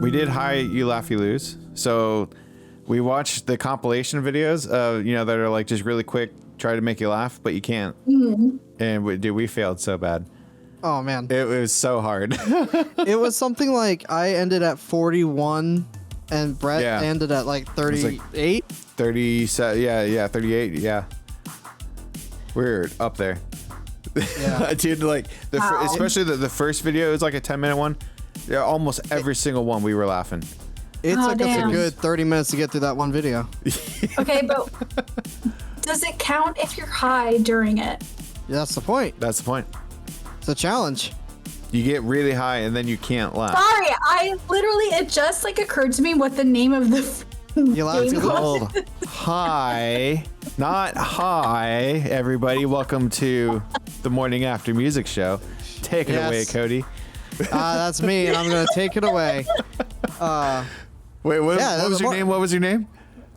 We did Hi, You Laugh, You Lose. So we watched the compilation videos, that are like just really quick, try to make you laugh, but you can't. Mm-hmm. And we failed so bad. Oh, man. It was so hard. It was something like I ended at 41 and Brett ended at like 38. 37, yeah, 38, yeah. We're up there. Yeah. Dude, like, especially the first video, it was like a 10-minute one. Yeah, almost every single one we were laughing. It took us a good 30 minutes to get through that one video. Okay, but does it count if you're high during it? Yeah, that's the point. That's the point. It's a challenge. You get really high and then you can't laugh. Sorry, it just like occurred to me what the name of the It's called Hi, not Hi, everybody. Welcome to the Morning After Music Show. Take it away, Cody. That's me, and I'm going to take it away. Wait, what was your name? What was your name?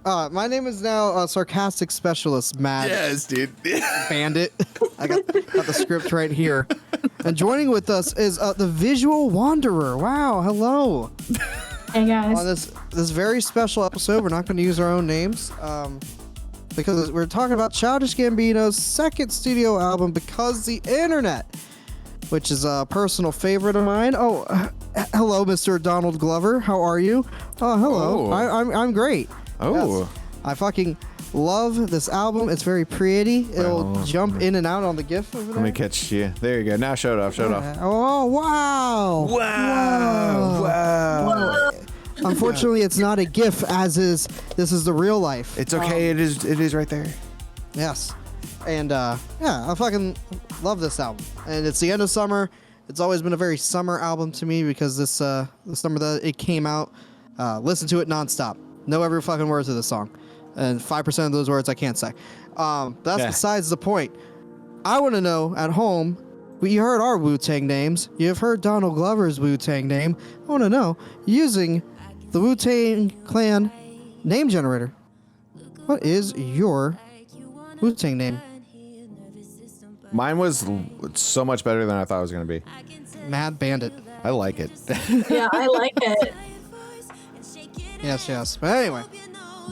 My name is now Sarcastic Specialist, Mad. Yes, dude. Bandit. I got the script right here. And joining with us is the Visual Wanderer. Wow, hello. Hey, guys. On this very special episode, we're not going to use our own names because we're talking about Childish Gambino's second studio album, Because the Internet, which is a personal favorite of mine. Oh, hello, Mr. Donald Glover. How are you? Oh, hello. Oh. I'm great. Oh. Yes. I fucking love this album. It's very pretty. It'll jump in and out on the GIF over there. Let me catch you. There you go. Now show it off. Show it off. Oh, wow. Wow. Unfortunately, it's not a GIF, this is the real life. It's okay. It is right there. Yes. And I fucking love this album. And it's the end of summer. It's always been a very summer album to me because this the summer that it came out, listen to it nonstop. Know every fucking word to the song. And 5% of those words I can't say. That's besides the point. I want to know at home, you heard our Wu-Tang names. You've heard Donald Glover's Wu-Tang name. I want to know, using the Wu-Tang Clan name generator, what is your Wu-Tang name? Mine was so much better than I thought it was going to be. Mad Bandit. I like it. Yeah, I like it. Yes. But anyway,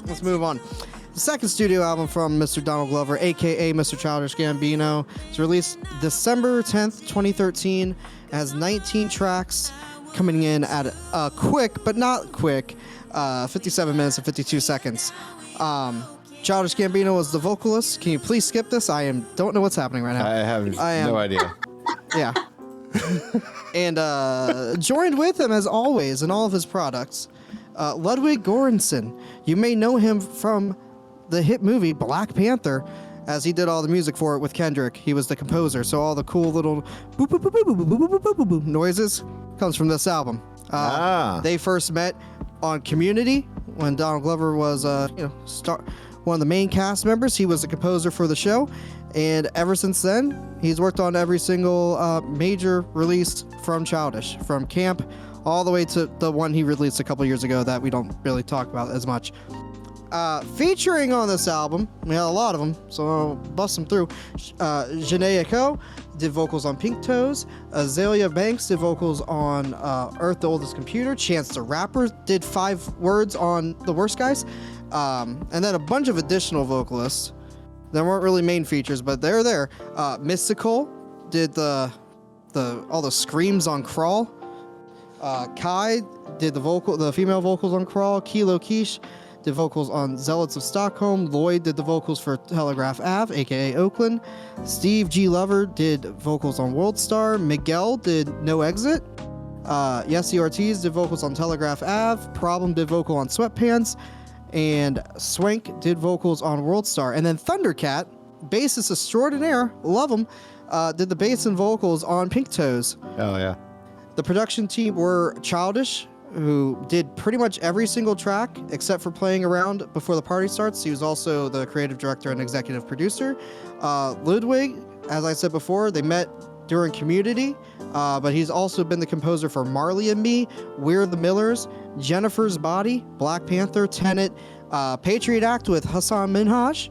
let's move on. The second studio album from Mr. Donald Glover, a.k.a. Mr. Childish Gambino. It's released December 10th, 2013. It has 19 tracks coming in at a quick, but not quick, 57 minutes and 52 seconds. Childish Gambino was the vocalist. Can you please skip this? Don't know what's happening right now. I have no idea. Yeah. And joined with him, as always, in all of his products, Ludwig Göransson. You may know him from the hit movie Black Panther, as he did all the music for it with Kendrick. He was the composer, so all the cool little boop boop boop boop boop boop boop boop boop noises comes from this album. They first met on Community when Donald Glover was one of the main cast members. He was the composer for the show, and ever since then, he's worked on every single major release from Childish, from Camp all the way to the one he released a couple years ago that we don't really talk about as much. Featuring on this album, we had a lot of them, so I'll bust them through. Janae Echo did vocals on Pink Toes. Azalea Banks did vocals on Earth, the Oldest Computer. Chance the Rapper did 5 words on The Worst Guys. And then a bunch of additional vocalists. They weren't really main features, but they're there. Mystical did all the screams on Crawl. Kai did the female vocals on Crawl. Kilo Quiche did vocals on Zealots of Stockholm. Lloyd did the vocals for Telegraph Ave, aka Oakland. Steve G. Lover did vocals on World Star. Miguel did No Exit. Yessie Ortiz did vocals on Telegraph Ave. Problem did vocal on Sweatpants. And Swank did vocals on World Star. And then Thundercat, bassist extraordinaire, love him, did the bass and vocals on Pink Toes. Oh, yeah. The production team were Childish, who did pretty much every single track except for playing around before the party starts. He was also the creative director and executive producer. Ludwig, as I said before, they met during Community, but he's also been the composer for Marley and Me, We're the Millers, Jennifer's Body, Black Panther, Tenet, Patriot Act with Hassan Minhaj,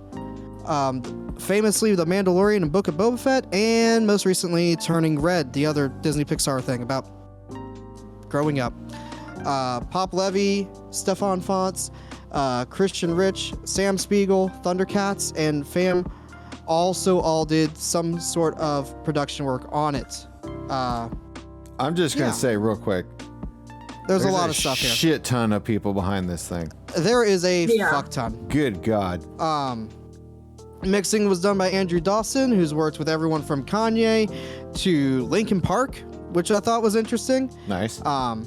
famously The Mandalorian and Book of Boba Fett, and most recently Turning Red, the other Disney Pixar thing about growing up. Pop Levy, Stefan Fonts, Christian Rich, Sam Spiegel, Thundercats, and Fam also all did some sort of production work on it. I'm just gonna Yeah. say real quick. There's a lot of stuff here. Shit ton of people behind this thing. There is a Yeah. fuck ton. Good God. Mixing was done by Andrew Dawson, who's worked with everyone from Kanye to Linkin Park, which I thought was interesting. Nice. And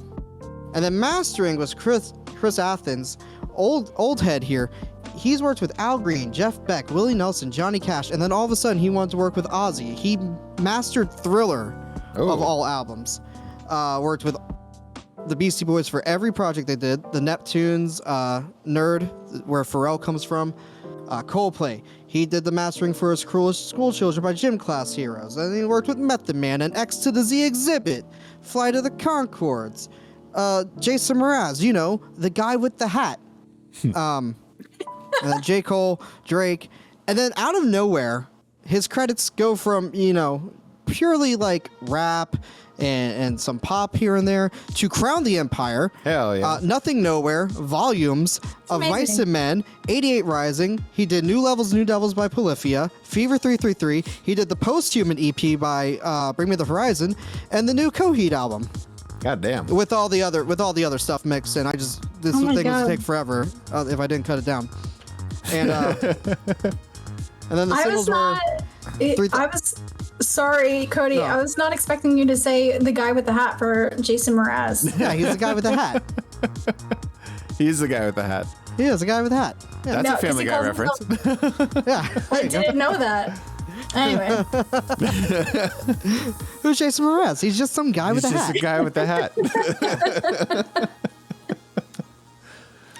then mastering was Chris Athens, old head here. He's worked with Al Green, Jeff Beck, Willie Nelson, Johnny Cash, and then all of a sudden he wanted to work with Ozzy. He mastered Thriller of all albums. Worked with the Beastie Boys for every project they did. The Neptunes, Nerd, where Pharrell comes from. Coldplay. He did the mastering for his Cruelest School Children by Gym Class Heroes. And he worked with Method Man and X to the Z Exhibit, Flight of the Conchords, Jason Mraz, you know, the guy with the hat. And then J. Cole, Drake. And then out of nowhere, his credits go from, you know, purely like rap and some pop here and there to Crown the Empire. Hell yeah. Nothing Nowhere, Volumes of Amazing. Mice and Men, 88 Rising. He did New Levels, New Devils by Polyphia, Fever 333. He did the Posthuman EP by Bring Me the Horizon, and the new Coheed album God damn. with all the other stuff mixed in. This Oh my thing God. would take forever if I didn't cut it down. And and then the I singles was not. I was sorry, Cody. No. I was not expecting you to say the guy with the hat for Jason Mraz. yeah, he's the guy with the hat. He's the guy with the hat. He is the guy with the hat. Yeah, That's No, a 'cause Family he Guy calls reference. yeah. There I you go. didn't know that. Anyway, Who's Jason Mraz? He's just some guy He's with a just hat. a guy with the hat.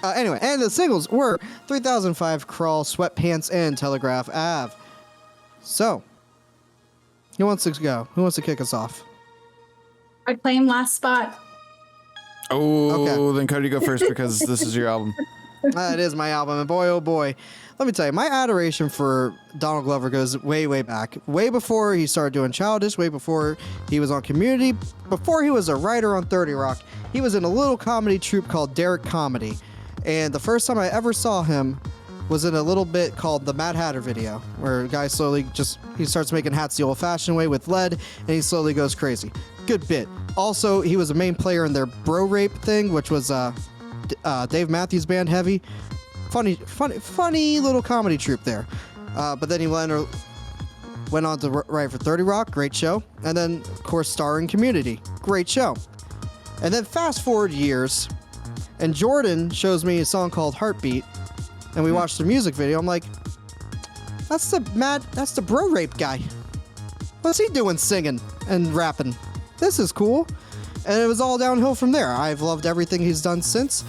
Anyway, and the singles were 3005, Crawl, Sweatpants, and Telegraph Ave. So, who wants to go? Who wants to kick us off? I claim last spot. Oh, Okay. then Cody, go first because this is your album. It is my album, and boy, oh boy. Let me tell you, my adoration for Donald Glover goes way, way back. Way before he started doing Childish, way before he was on Community, before he was a writer on 30 Rock. He was in a little comedy troupe called Derek Comedy. And the first time I ever saw him was in a little bit called the Mad Hatter video, where a guy slowly he starts making hats the old-fashioned way with lead, and he slowly goes crazy. Good bit. Also, he was a main player in their Bro Rape thing, which was Dave Matthews Band Heavy. Funny little comedy troupe there. But then he went on to write for 30 Rock, great show. And then, of course, star in Community, great show. And then fast forward years, and Jordan shows me a song called Heartbeat, and we watched the music video. I'm like, that's the Bro Rape guy. What's he doing singing and rapping? This is cool. And it was all downhill from there. I've loved everything he's done since.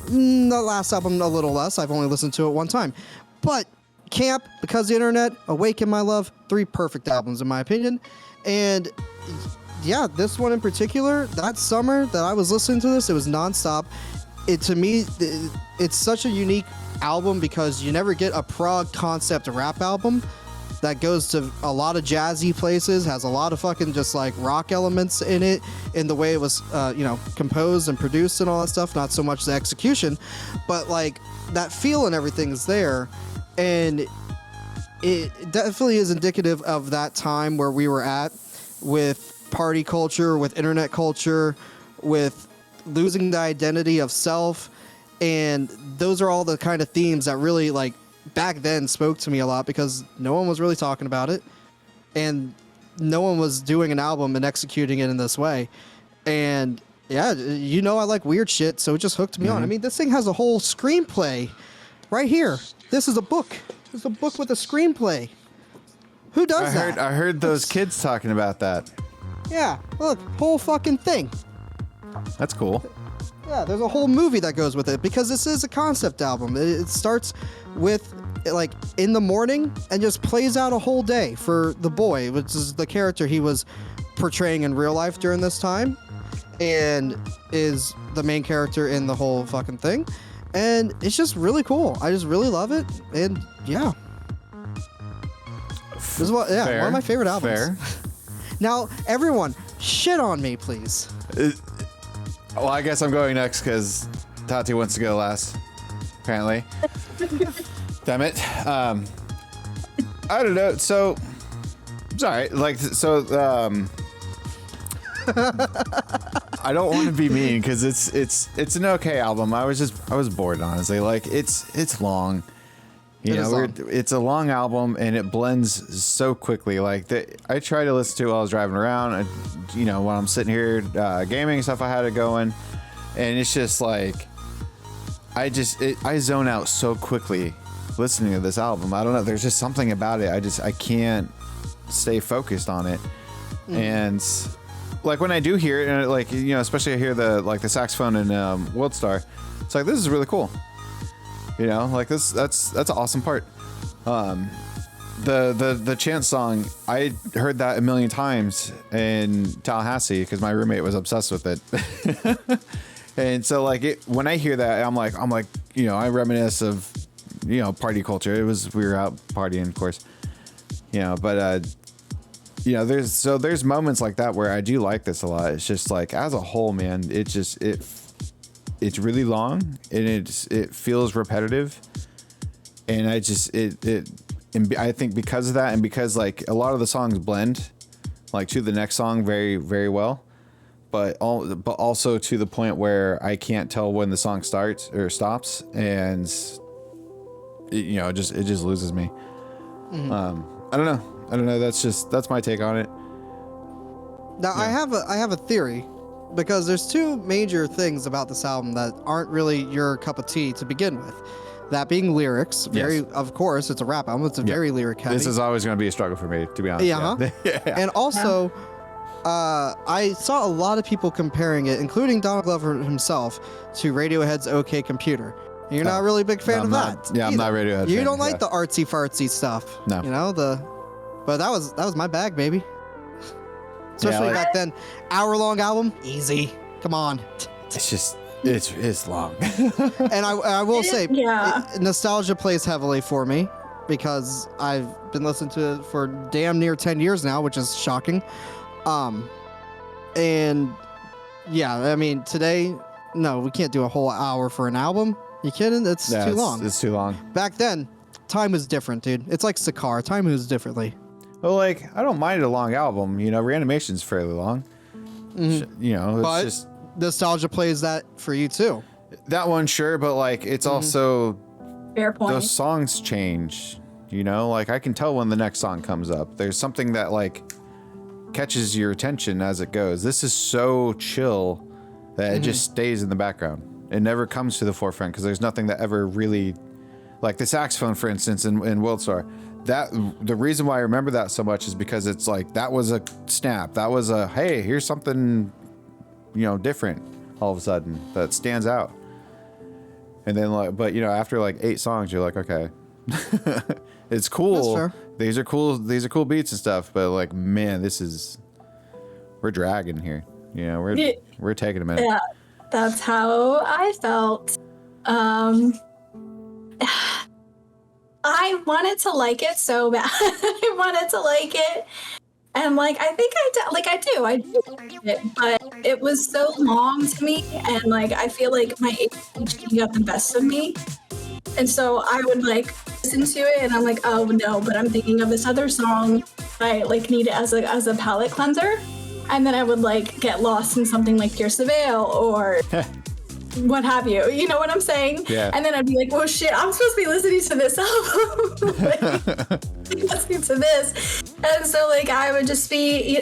The last album, a little less. I've only listened to it one time. But Camp, Because the Internet, Awaken My Love, 3 perfect albums in my opinion. And yeah, this one in particular, that summer that I was listening to this, it was nonstop. To me, it's such a unique album because you never get a prog concept rap album that goes to a lot of jazzy places, has a lot of fucking just like rock elements in it, in the way it was, composed and produced and all that stuff. Not so much the execution, but like that feel and everything is there. And it definitely is indicative of that time where we were at with party culture, with internet culture, with losing the identity of self. And those are all the kind of themes that really like back then spoke to me a lot because no one was really talking about it and no one was doing an album and executing it in this way. And yeah, I like weird shit, so it just hooked me on. I mean, this thing has a whole screenplay right here. This is a book. This is a book with a screenplay. Who does that? I heard those kids talking about that. Yeah, look, whole fucking thing. That's cool. Yeah, there's a whole movie that goes with it because this is a concept album. It starts with like in the morning and just plays out a whole day for the boy, which is the character he was portraying in real life during this time and is the main character in the whole fucking thing. And it's just really cool. I just really love it. And yeah. This is one of my favorite albums. Fair. Now, everyone, shit on me, please. Well, I guess I'm going next because Tati wants to go last, apparently. Damn it. I don't know. So, sorry. Like, so, I don't want to be mean because it's an okay album. I was bored, honestly. Like, it's long. It's a long album and it blends so quickly. Like, I try to listen to it while I was driving around. When I'm sitting here gaming and stuff, I had it going, and it's just like I zone out so quickly listening to this album. I don't know. There's just something about it. I can't stay focused on it. And like when I do hear it, and like especially I hear the saxophone in World Star, it's like, this is really cool. Like this, that's an awesome part. The chant song, I heard that a million times in Tallahassee because my roommate was obsessed with it. And so like when I hear that, I'm like, I reminisce of, party culture. We were out partying, of course, but there's moments like that where I do like this a lot. It's just like, as a whole, man, it's really long and it feels repetitive, and I think because of that, and because like a lot of the songs blend like to the next song very, very well, but also to the point where I can't tell when the song starts or stops, and it just loses me. I don't know. That's my take on it. Now I have a theory. Because there's two major things about this album that aren't really your cup of tea to begin with. That being lyrics. Of course, it's a rap album. It's very lyric heavy. This is always going to be a struggle for me, to be honest. Yeah. And also, I saw a lot of people comparing it, including Donald Glover himself, to Radiohead's OK Computer. And you're not really a big fan of that. Yeah, I'm not Radiohead. You don't like the artsy fartsy stuff. No. But that was my bag, baby. Especially back then, hour-long album, easy. Come on. It's long. And I will say, nostalgia plays heavily for me because I've been listening to it for damn near 10 years now, which is shocking. And yeah, I mean, today, no, we can't do a whole hour for an album. You kidding? It's too long. It's too long. Back then, time was different, dude. It's like Sakar. Time moves differently. Well, like, I don't mind a long album. Reanimation's fairly long. But just nostalgia plays that for you too. That one, sure, but like, it's also fair point. Those songs change. Like, I can tell when the next song comes up. There's something that like catches your attention as it goes. This is so chill that it just stays in the background. It never comes to the forefront because there's nothing that ever really, like the saxophone, for instance, in World Star. The reason why I remember that so much is because it's like, that was a snap. That was a, hey, here's something, different all of a sudden that stands out. And then like, but after like 8 songs, you're like, okay, it's cool. That's fair. These are cool beats and stuff. But like, man, we're dragging here. We're taking a minute. Yeah, that's how I felt. I wanted to like it so bad. I wanted to like it. And like, I think I do like it, but it was so long to me. And like, I feel like my ADHD got the best of me. And so I would like listen to it and I'm like, oh no, but I'm thinking of this other song. I like need it as a palate cleanser. And then I would like get lost in something like Pierce the Veil or what have you. You know what I'm saying? Yeah. And then I'd be like, well, shit, I'm supposed to be listening to this album. Listening to this. And so like I would just be,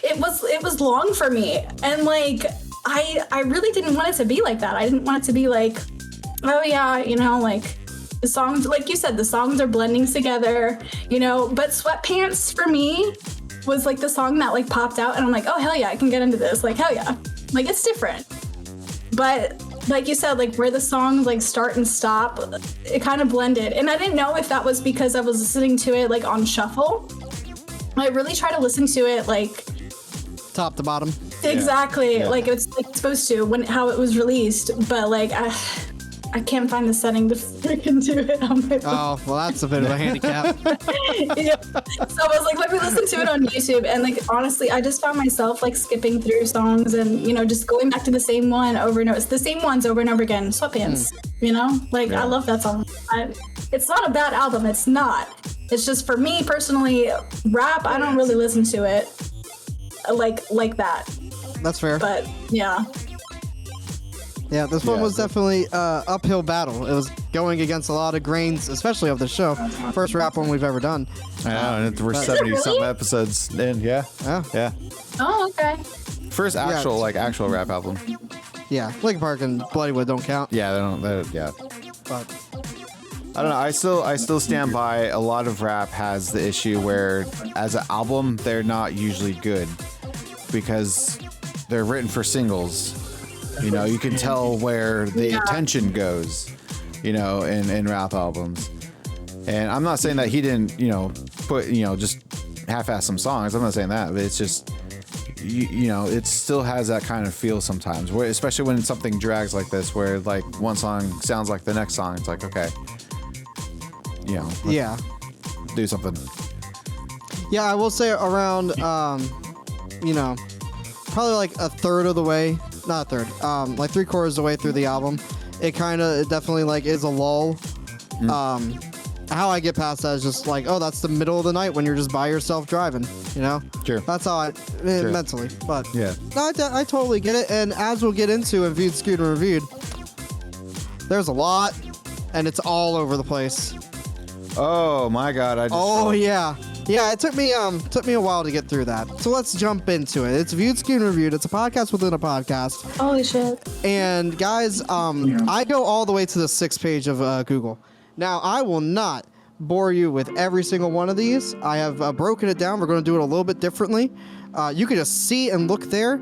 it was long for me. And like, I really didn't want it to be like that. I didn't want it to be like, oh yeah, like the songs, like you said, the songs are blending together, but Sweatpants for me was like the song that like popped out and I'm like, oh hell yeah, I can get into this. Like, hell yeah. Like, it's different. But like you said, like where the songs like start and stop, it kind of blended. And I didn't know if that was because I was listening to it like on shuffle. I really try to listen to it like top to bottom. Exactly. Yeah. Like it's like supposed to how it was released. But like I I can't find the setting to freaking do it on my phone. Oh, well, that's a bit of a handicap. Yeah. So I was like, let me listen to it on YouTube. And like, honestly, I just found myself like skipping through songs and, you know, just going back to the same one over and over. It's the same ones over and over again. Sweatpants, you know, like I love that song. It's not a bad album. It's not. It's just for me personally, rap, I don't really listen to it like that. That's fair. But yeah. Yeah, this one was definitely uphill battle. It was going against a lot of grains, especially of the show. First rap one we've ever done. Yeah, and we're 70-something episodes in. Yeah. Yeah. Oh, okay. First actual actual rap album. Yeah, Linkin Park and Bloodywood don't count. Yeah, they don't. Yeah. But I don't know. I still stand by. A lot of rap has the issue where, as an album, they're not usually good because they're written for singles. You know, you can tell where the attention goes, you know, in rap albums. And I'm not saying that he didn't, you know, put, you know, just half-ass some songs. I'm not saying that, but it's just, you know, it still has that kind of feel sometimes, where, especially when something drags like this, where like one song sounds like the next song. It's like, okay, you know, do something. yeah, I will say around, you know, probably like a third of the way. Not a third, like 3/4 of the way through the album, it definitely like is a lull. How I get past that is just like, oh, that's the middle of the night when you're just by yourself driving, you know? Sure. That's how mentally, but Yeah. no, I totally get it. And as we'll get into in Viewed, Skewed, and Reviewed, there's a lot, and it's all over the place. Oh my God! Yeah, it took me a while to get through that. So let's jump into it. It's Viewed, Skewed, and Reviewed. It's a podcast within a podcast. Holy shit. And guys, I go all the way to the 6th page of Google. Now, I will not bore you with every single one of these. I have broken it down. We're going to do it a little bit differently. You can just see and look there,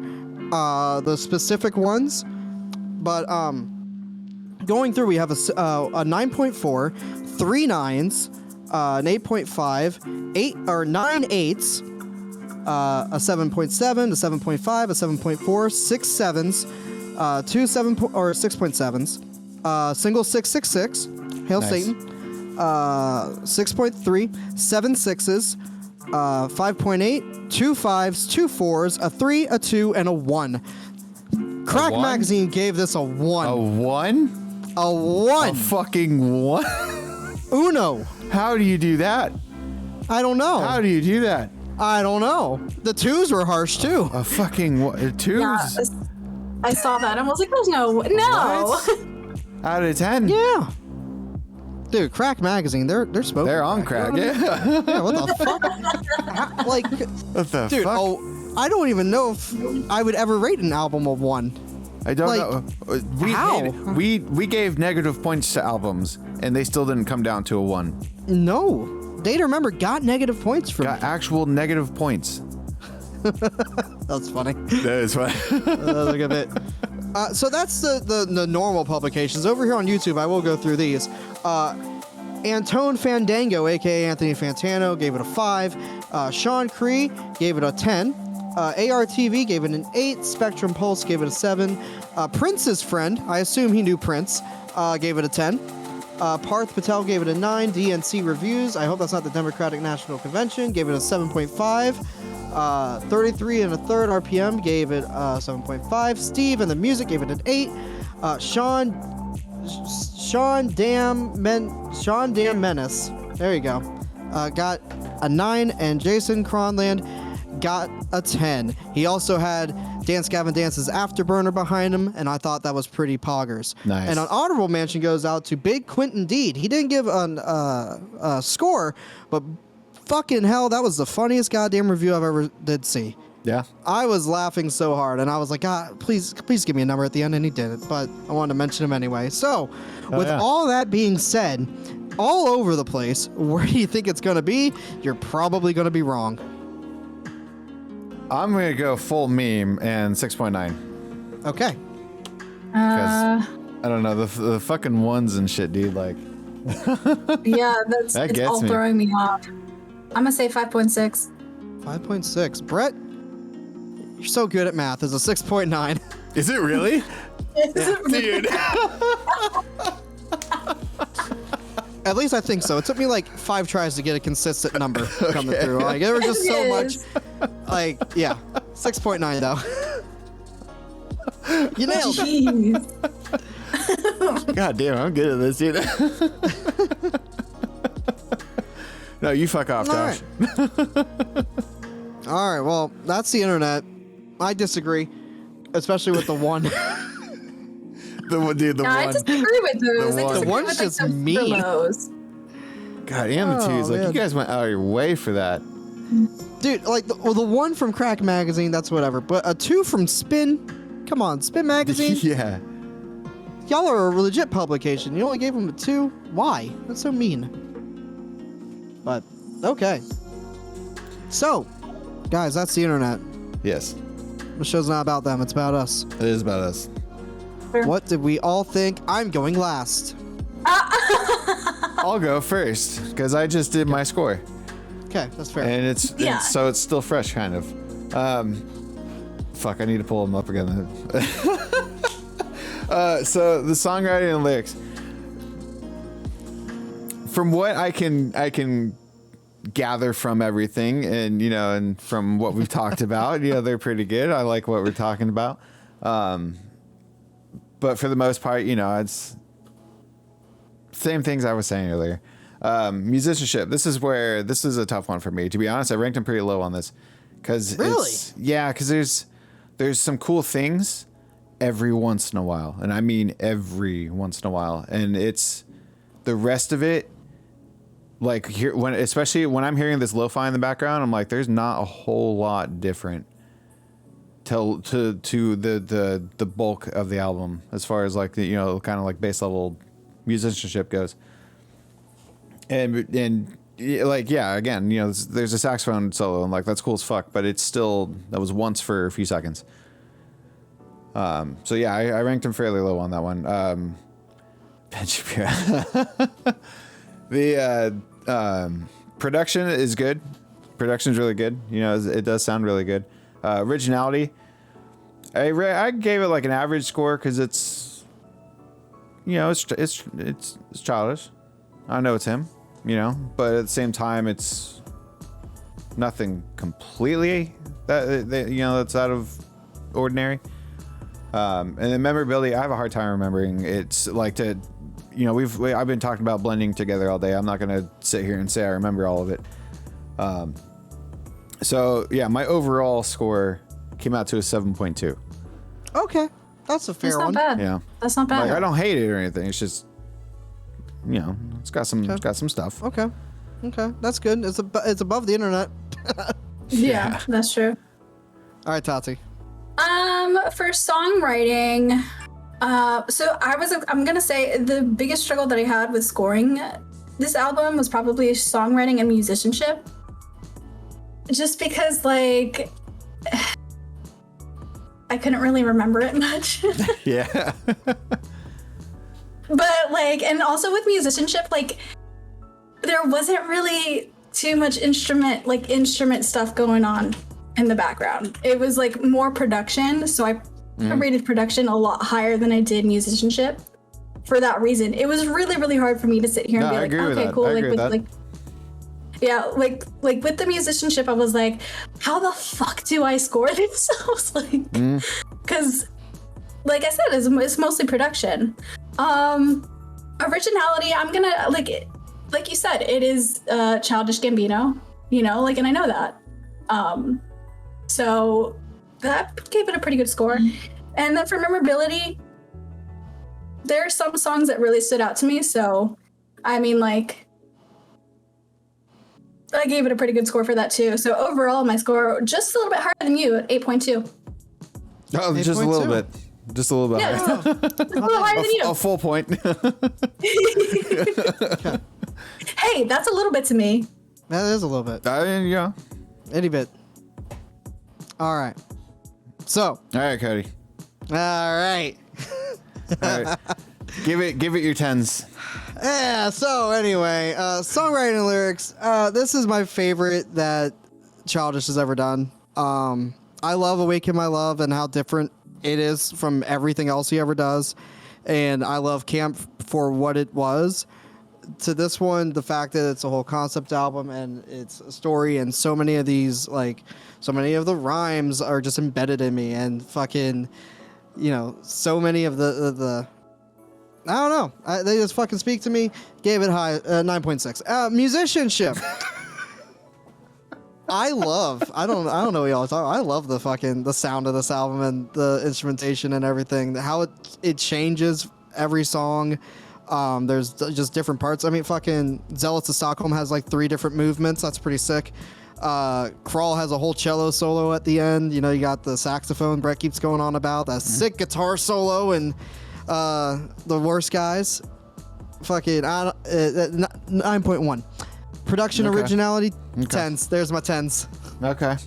the specific ones. But going through, we have a 9.4, 3 9s, an 8.5, 9 8s, a 7.7, a 7.5, a 7.4, 6 7s, 2 6.7s, single 666, Hail Nice. Satan, 6.3, 7 6s, 5.8, 2 5s, 2 4s, a 3, a 2, and a 1. Crack one? Magazine gave this a 1. A one? A 1. A fucking one? Uno. How do you do that? I don't know. How do you do that? I don't know. The 2s were harsh too. A fucking twos? Yeah, I saw that and I was like, there's no. What? Out of 10? Yeah. Dude, Crack Magazine, they're smoking. They're on crack. Yeah. Yeah, what the fuck? Like, What the dude, fuck? I don't even know if I would ever rate an album of 1. I don't like, know. how? We gave negative points to albums, and they still didn't come down to a 1. No. Day to Remember got negative points from Got actual negative points. That's funny. That is fine. Look at it. So that's the normal publications. Over here on YouTube, I will go through these. Antone Fandango, a.k.a. Anthony Fantano, gave it a 5. Sean Cree gave it a 10. ARTV gave it an 8. Spectrum Pulse gave it a 7. Prince's Friend, I assume he knew Prince, gave it a 10. Parth Patel gave it a 9. DNC Reviews, I hope that's not the Democratic National Convention, gave it a 7.5. 33 and a third RPM gave it 7.5. Steve and the Music gave it an 8. Sean Dam Menace, there you go, got a 9, and Jason Cronland got a 10. He also had Dance Gavin Dance's Afterburner behind him, and I thought that was pretty poggers. Nice. And an honorable mention goes out to Big Quentin Deed. He didn't give a score, but fucking hell, that was the funniest goddamn review I've ever did see. Yeah. I was laughing so hard, and I was like, God, please give me a number at the end, and he didn't, but I wanted to mention him anyway. So, with all that being said, all over the place, where do you think it's going to be? You're probably going to be wrong. I'm going to go full meme and 6.9. Okay. Because, I don't know, the fucking ones and shit, dude, like... Yeah, That it's gets all me. throwing me off. I'm gonna say 5.6. 5.6. Brett, you're so good at math. It's a 6.9. Is it really? Dude. At least I think so. It took me like 5 tries to get a consistent number coming through. Like there was just so much. Like 6.9 though. You nailed it. Jeez. God damn, I'm good at this, dude. No, you fuck off, All Josh. All right, well, that's the internet. I disagree, especially with the one. The one. I disagree with those. the one. The one's just mean. God, and the twos. Like, man. you guys went out of your way for that. Dude, like the one from Crack Magazine, that's whatever. But a 2 from Spin, come on, Spin Magazine. Yeah. Y'all are a legit publication. You only gave them a 2. Why? That's so mean. But okay. So, guys, that's the internet. Yes. The show's not about them. It's about us. It is about us. What did we all think? I'm going last. I'll go first because I just did my score, Okay, that's fair. and it's still fresh, kind of. Fuck, I need to pull them up again. So the songwriting and lyrics, from what I can gather from everything, and and from what we've talked about, they're pretty good. I like what we're talking about. But for the most part, it's same things I was saying earlier. Musicianship. This is a tough one for me. To be honest, I ranked them pretty low on this because because there's some cool things every once in a while, and I mean every once in a while, and it's the rest of it. Like especially when I'm hearing this lo-fi in the background, I'm like, there's not a whole lot different to the bulk of the album as far as like the kind of like base level musicianship goes. And like again, there's a saxophone solo and like that's cool as fuck, but it's still that was once for a few seconds. So I ranked him fairly low on that one. Ben Shapiro. The production is good. Production's really good. It does sound really good. Originality, I gave it like an average score because it's it's childish. I know it's him, but at the same time it's nothing completely that's out of ordinary. And then memorability, I have a hard time remembering. It's like I've been talking about blending together all day. I'm not gonna sit here and say I remember all of it. So my overall score came out to a 7.2. Okay, that's a fair That's not one. bad. Yeah, That's not bad. like I don't hate it or anything. It's just it's got some stuff. Okay, that's good. It's above the internet. Yeah, that's true. All right, Tati. For songwriting, so I'm gonna say the biggest struggle that I had with scoring this album was probably songwriting and musicianship. Just because like I couldn't really remember it much. Yeah. But like, and also with musicianship, like there wasn't really too much instrument stuff going on in the background. It was like more production, so I rated production a lot higher than I did musicianship. For that reason, it was really, really hard for me to sit here and be like, okay, cool. Like with like with the musicianship, I was like, how the fuck do I score this? I was like, because, like I said, it's mostly production. Originality, I'm gonna like you said, it is Childish Gambino, and I know that. So that gave it a pretty good score. And then for memorability, there are some songs that really stood out to me. So, I mean, like, I gave it a pretty good score for that too. So overall, my score just a little bit higher than you at 8.2. Oh, just a little bit. Just a little bit. Yeah, higher. just a little higher than you. A full point. Hey, that's a little bit to me. That is a little bit. Yeah. Itty bit. All right. So. All right, Cody. All right. All right. Give it your 10s. Yeah, so anyway, songwriting and lyrics. This is my favorite that Childish has ever done. I love Awaken My Love and how different it is from everything else he ever does. And I love Camp for what it was. To this one, the fact that it's a whole concept album and it's a story, and so many of these, like, so many of the rhymes are just embedded in me, and fucking, you know, so many of the I don't know. They just fucking speak to me. Gave it high 9.6. Musicianship. I don't know what y'all talk. I love the sound of this album and the instrumentation and everything. How it changes every song. There's just different parts. I mean, fucking Zealots of Stockholm has like 3 different movements. That's pretty sick. Crawl has a whole cello solo at the end. You know, you got the saxophone Brett keeps going on about. That sick guitar solo and The Worst Guys. Fucking 9.1. Production originality, 10s. There's my 10s. Okay.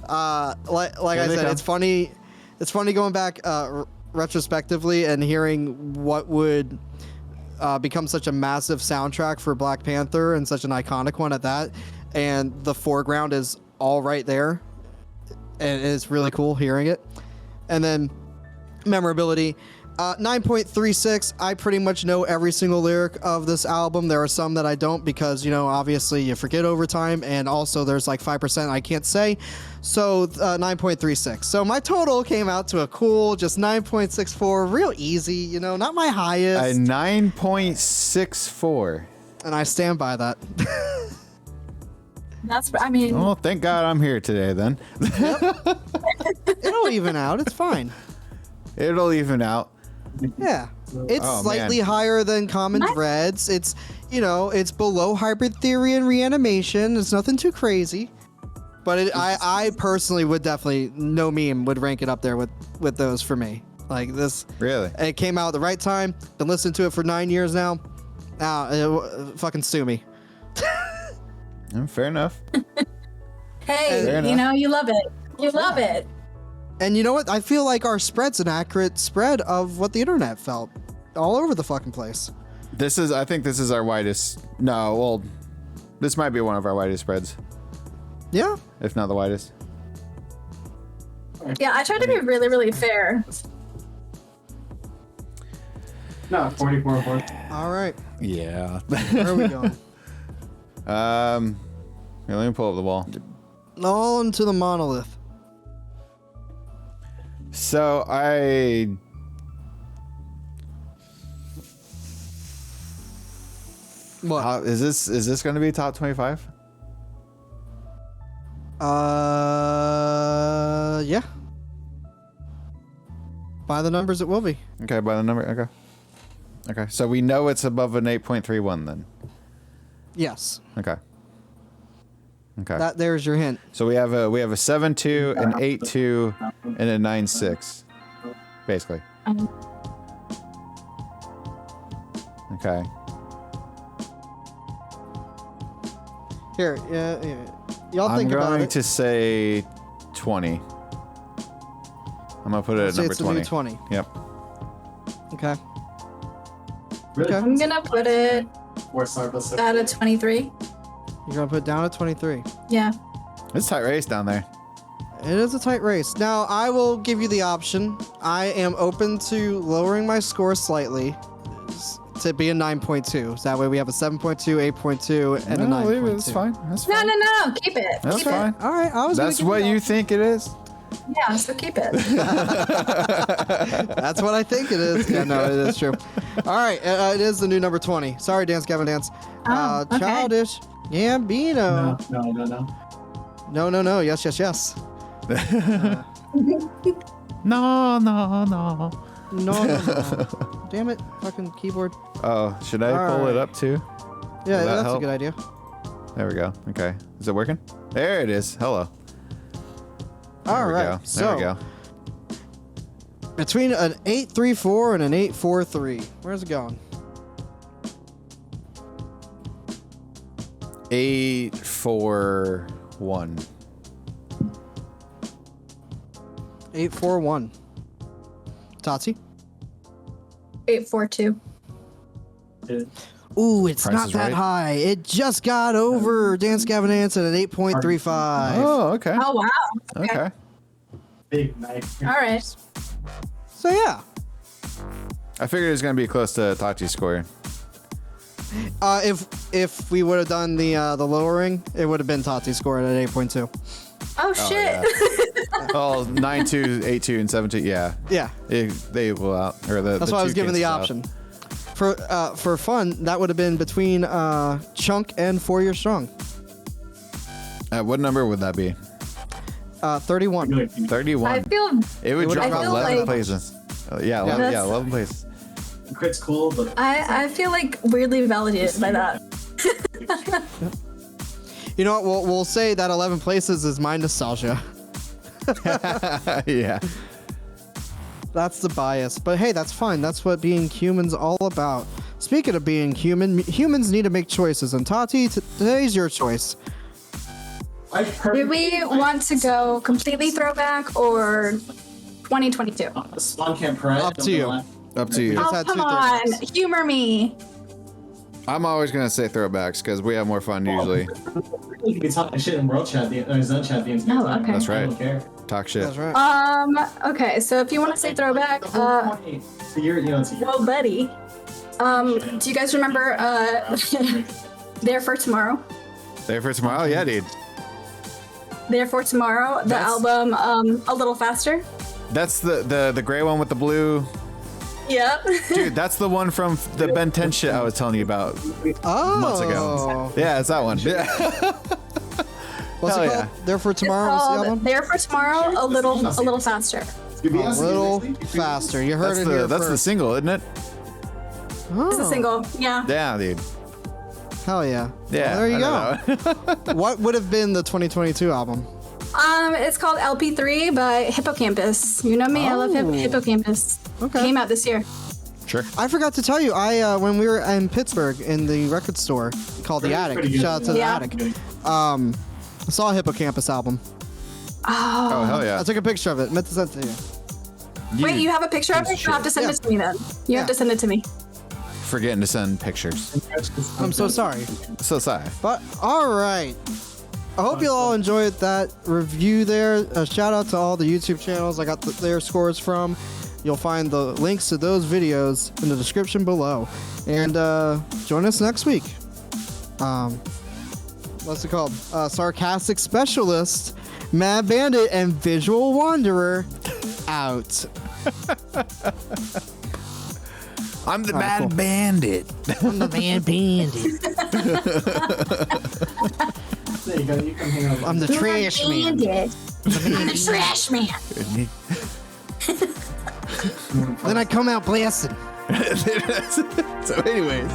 Like I said, it's funny. It's funny going back retrospectively and hearing what would become such a massive soundtrack for Black Panther and such an iconic one at that. And the foreground is all right there. And it's really cool hearing it. And then memorability. 9.36. I pretty much know every single lyric of this album. There are some that I don't because, you know, obviously you forget over time, and also there's like 5% I can't say. So 9.36. So my total came out to a cool just 9.64. Real easy, you know, not my highest. A 9.64. And I stand by that. I mean. Well, thank God I'm here today then. It'll even out. It's fine. It'll even out. Yeah. It's slightly higher than Common Threads. It's, you know, it's below Hybrid Theory and Reanimation. It's nothing too crazy. But I personally would definitely, no meme, would rank it up there with those for me. Like this. Really? It came out at the right time. Been listening to it for 9 years now. Fucking sue me. Fair enough. Hey, Fair you know, you love it. You love it. And you know what? I feel like our spread's an accurate spread of what the internet felt all over the fucking place. I think this is our widest. No, well, this might be one of our widest spreads. Yeah. If not the widest. Yeah, I try to be really, really fair. No, 44. All right. Yeah. Where are we going? Here, let me pull up the wall. On to the Monolith. So What? is this going to be top 25? Yeah. By the numbers, it will be. Okay, by the number. Okay. So we know it's above an 8.31 then. Yes. Okay. There's your hint. So we have a 7.2, an 8.2, and a 9.6, basically. Okay. Here, yeah. Y'all I'm think about going it. to say 20. I'm gonna put it at Say number it's the 20. new 20. Yep. Okay. Really? Okay. I'm gonna put it 4-star plus at a 23. You're gonna put it down at 23. Yeah. It's a tight race down there. It is a tight race. Now, I will give you the option. I am open to lowering my score slightly to be a 9.2. So that way we have a 7.2, 8.2, and a 9.2. That's fine. That's No, fine. no. Keep it. That's keep fine. All right. I was gonna That's give what it you all. think it is? It. Yeah, so keep it. That's what I think it is. Yeah, no, it is true. All right. It is the new number 20. Sorry, Dance Gavin Dance. Oh, okay. Childish Gambino. No. Yes. No. No. Damn it. Fucking keyboard. Oh, should I pull it up too? Yeah, Will that that's help? a good idea. There we go. Okay. Is it working? There it is. Hello. All There we right. go. So, There we go. between an 8.34 and an 8.43, where's it going? 8.41. 8.41. Tati? 842. Ooh, it's Price not is that Right. high. It just got over Dance Gavin Dance at an 8.35. Oh, okay. Oh wow. Okay. Big knife. All right. So yeah. I figured it was gonna be close to Tachi's score. If we would have done the lowering, it would have been Tati's score at 8.2. Oh shit. yeah. Oh, 9-2, 8-2, and 7-2. Yeah. Yeah. They equal out. Or That's why I was given the option. For fun, that would have been between Chunk and 4 Year Strong. What number would that be? 31. 31. I feel It would drop I feel 11 like- places. Yeah. 11 places. Crit's cool, but I feel like weirdly validated by that. You know what? We'll say that 11 places is my nostalgia. Yeah. That's the bias. But hey, that's fine. That's what being human's all about. Speaking of being human, humans need to make choices. And Tati, today's your choice. Do we want to go completely throwback or 2022? Spawn Camp Pride. Up to you. Up to you. Just Oh, had come two on. throwbacks. Humor me. I'm always going to say throwbacks because we have more fun usually. You can be talking shit in World Chat, Zone Chat the entire Oh, time. okay. That's I right. don't care. Talk shit. That's right. Okay, so if you want to say throwback, The whole point. So you're, it's a year. well, buddy. Do you guys remember There for Tomorrow? There for tomorrow? Yeah, dude. There for Tomorrow, the That's- album A Little Faster. That's the gray one with the blue. Yep. Dude, that's the one from the Ben 10 shit I was telling you about Oh. months ago. Yeah, it's that one. Yeah. What's Hell it called? There for Tomorrow. What's the Called album? There for Tomorrow, a little faster. You be A honest, little you guys- faster. You heard That's it here the first. single, isn't it? It's a single. Yeah. Yeah, dude. Hell yeah. Yeah. Well, there you I go. know. What would have been the 2022 album? It's called LP3 by Hippocampus. You know me, I love Oh. Hippocampus. Okay. Came out this year. Sure. I forgot to tell you, I when we were in Pittsburgh in the record store called The Pretty Attic. good. Shout out to The Yeah. Attic. I saw a Hippocampus album. Oh, hell yeah. I took a picture of it. Meant to send it to you. Wait, you have a picture of it? You have to send Yeah. it to me then. You have Yeah. to send it to me. Forgetting to send pictures. I'm so sorry. So sorry. But all right. I hope you all enjoyed that review there. A shout out to all the YouTube channels I got their scores from. You'll find the links to those videos in the description below. And join us next week. What's it called? Sarcastic Specialist, Mad Bandit, and Visual Wanderer out. I'm the All right, Mad cool. Bandit. I'm the Mad Bandit. There you go. You can hang out. I'm the Trash Man. Bandit. I'm the trash man. Then I come out blasting. So anyways.